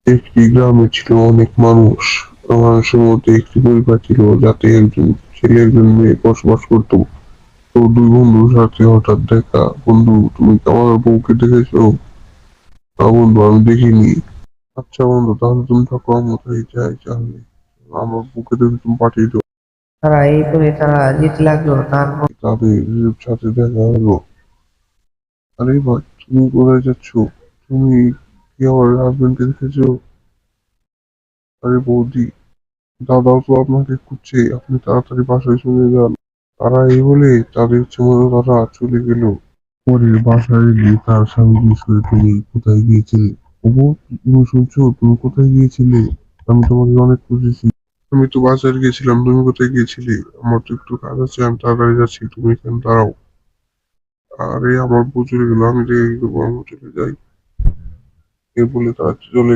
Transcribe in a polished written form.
একটি গ্রামে ছিল অনেক মানুষ। মানুষের মধ্যে একটি পরিবার ছিল যাতে একজন ছেলে একজন মেয়ে বসবাস করতো। তো দুই বন্ধুর সাথে হঠাৎ দেখা। বন্ধু, তুমি কি আমার বউকে দেখেছো? না বন্ধু, আমি দেখিনি। আচ্ছা বন্ধু, তাহলে তুমি থাকো, আমি কোথায় যাই তাহলে। আমার বউকে দেখে তুমি পাঠিয়ে দাও। তারা এই বলে তারা যেতে লাগলো। তারপর তাদের সাথে দেখা হলো। আরে ভাই, তুমি কোথায় যাচ্ছ? তুমি কি আমার হাজবেন্ডকে দেখেছো? আরে বৌদি, দাদাও তো আপনাকে খুঁজছে, আপনি তাড়াতাড়ি বাসায় চলে যান। তারা এই বলে তাদের ইচ্ছে মতো তারা চলে গেল। পরে বাসায় গিয়ে তার স্বামী জিজ্ঞেস করে, তুমি কোথায় গিয়েছিলে? ওগো, তুমি শুনছো? তুমি কোথায় গিয়েছিলে? আমি তোমাকে অনেক খুঁজেছি। আমি তো বাজার গিয়েছিলাম, তুমি কোথায় গিয়েছিলে? আমার তো একটু কাজ আছে, আমি তাড়াতাড়ি যাচ্ছি, তুমি এখানে দাঁড়াও। আরে আমার বউ চলে গেল, আমি রেগে কি করবো, আমি চলে যাই। এ বলে তারা চলে গেল।